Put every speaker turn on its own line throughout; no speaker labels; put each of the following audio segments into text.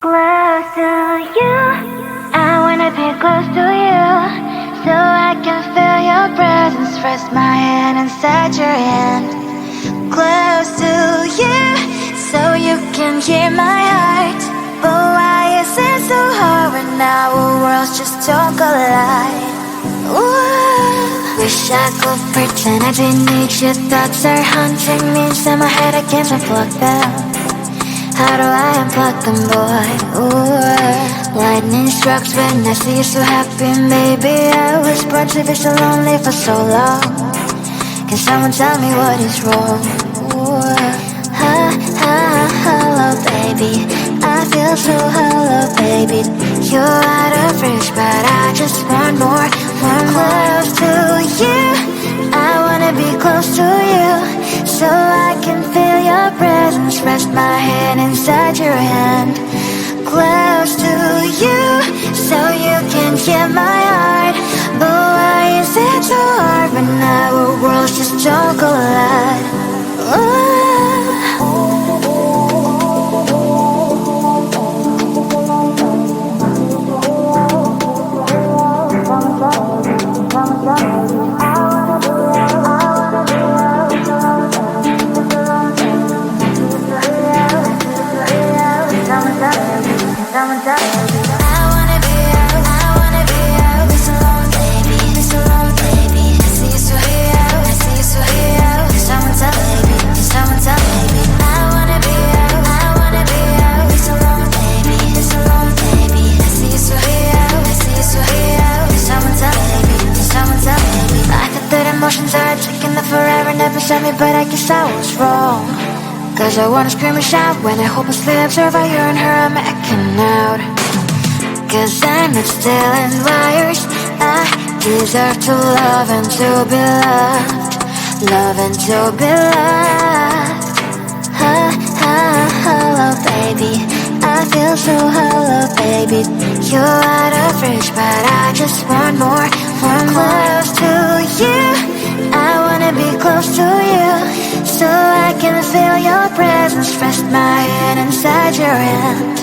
Close to you, I wanna be close to you, so I can feel your presence. Rest my hand inside your hand. Close to you, so you can hear my heart. But why is it so hard when our worlds just don't collide? Ooh. Wish I could pretend I didn't need your thoughts are haunting me inside my head. I can't unplug them. How do I unplug them, boy? Ooh. Lightning strikes when I see you so happy. Maybe I was born to be so lonely for so long. Can someone tell me what is wrong? Ooh. Hello, baby. I feel so hollow, baby. You're out of reach, but I just want more. Close to you, I wanna be close to you, so I can feel your presence. Rest my hand inside your hand. Close to you, so you can hear my heart. But why is it so hard when our worlds just don't collide? Ooh. Emotions are taking the forever, never sent me, but I guess I was wrong. Cause I wanna scream and shout when I hopelessly observe how you and her are acting out. Cause I'm not stealing wires, I deserve to love and to be loved. Love and to be loved. Hello, baby. I feel so hollow, baby. You're out of reach, but I just want more. Close to you, I wanna be close to you, so I can feel your presence. Rest my hand inside your hand.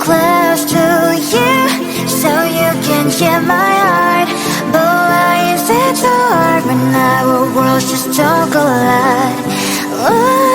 Close to you, so you can hear my heart. But why is it so hard when our worlds just don't collide? Ooh.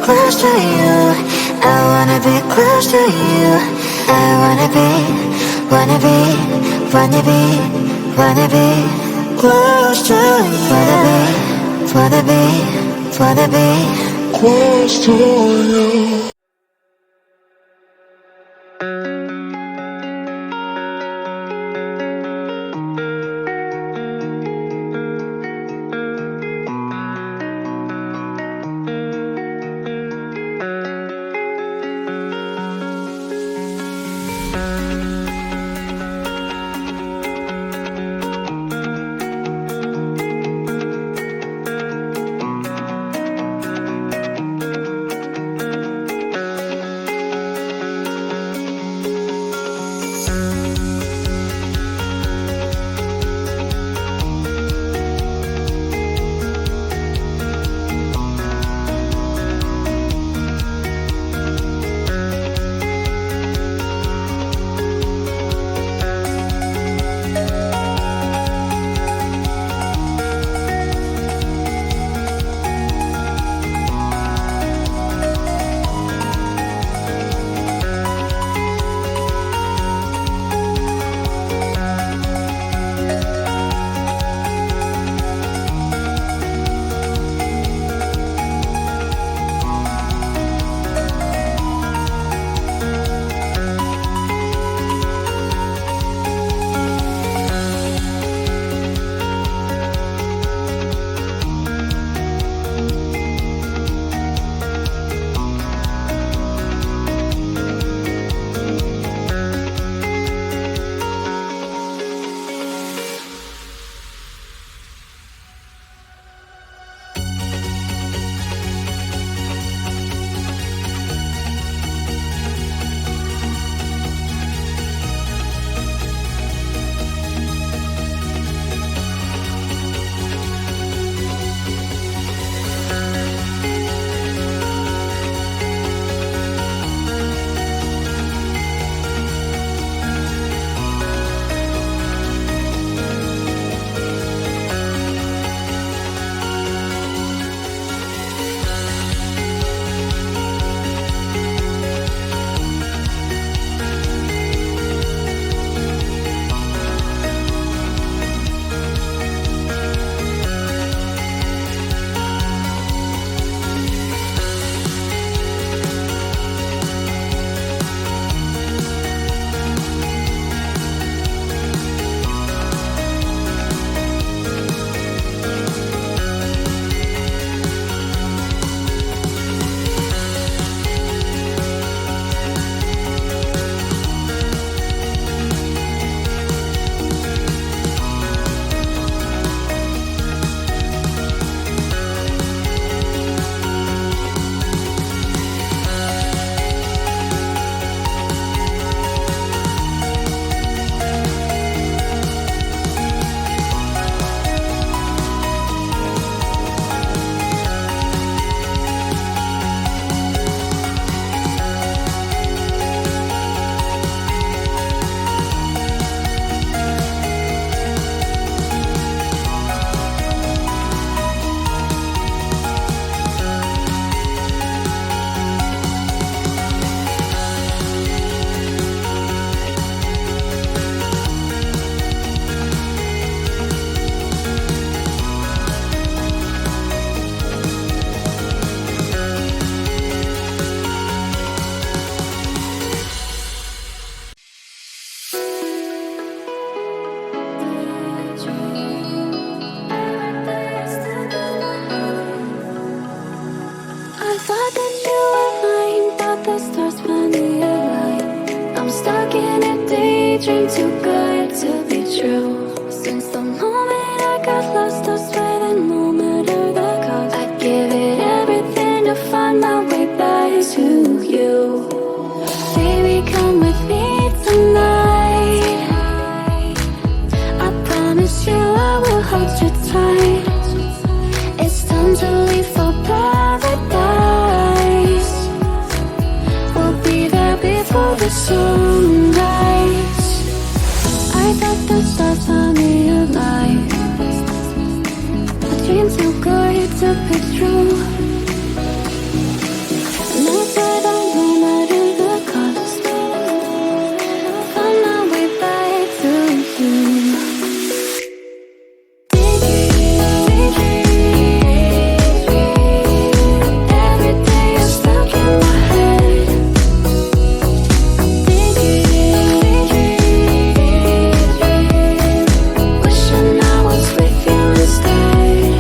Close to you, I wanna be close to you. I wanna be close to you. Wanna be close to you. dream too good to be true. Since the moment I got lost, I swear that no matter the cost, I'd give it everything to find my way back to you. Baby, come with me tonight. I promise you I will hold you tight. It's time to leave for paradise. We'll be there before the sunrise. I thought the stars found me alive. A dream too good to be true. And I said I'll no matter the cost, find my way back to you. Every day you're stuck in my head. Wishing I was with you instead.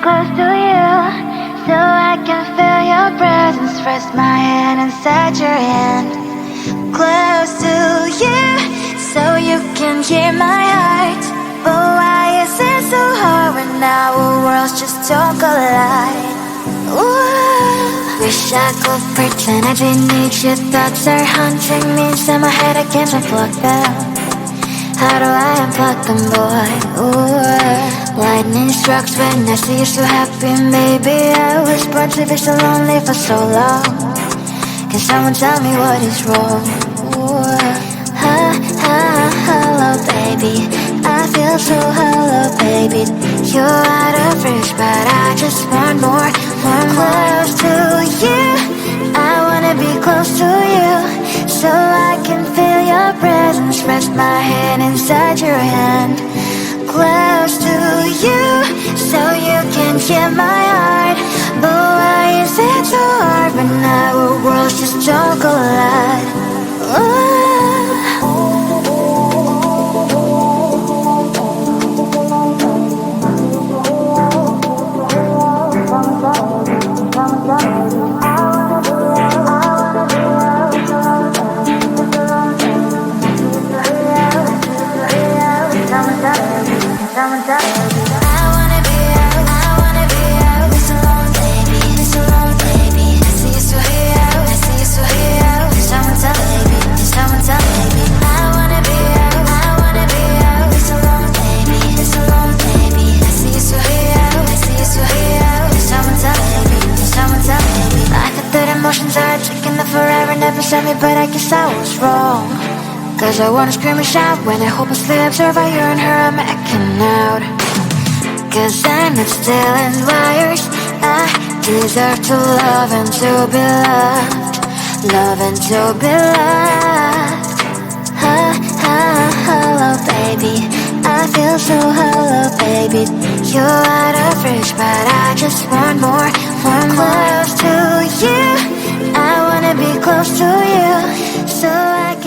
close to you, so I can feel your presence. Rest my hand inside your hand. Close to you, so you can hear my heart. But why is it so hard when our worlds just don't collide? Ooh. Wish I could pretend I didn't need you. Thoughts are haunting me inside my head. I can't unplug them. How do I unplug them, boy? Ooh. Lightning strikes when I see you so happy. Maybe I was born to be so lonely for so long. Can someone tell me what is wrong? Hello, baby. I feel so hello, baby. You're out of reach, but I just want more. Close to you, I wanna be close to you, so I can feel your presence. Rest my hand inside your hand. Close to you, so you can hear my heart. But why is it so hard when our worlds just don't collide? Ooh. Emotions are taking the forever, never said me, but I guess I was wrong. Cause I wanna scream and shout when I hope I slips, or if I hear her, I'm acting out. Cause I'm not stealing wires. I deserve to love and to be loved. Love and to be loved. Hello, baby. I feel so hello, baby. You're out of reach, but I just want more. Close to you, I wanna be close to you, so I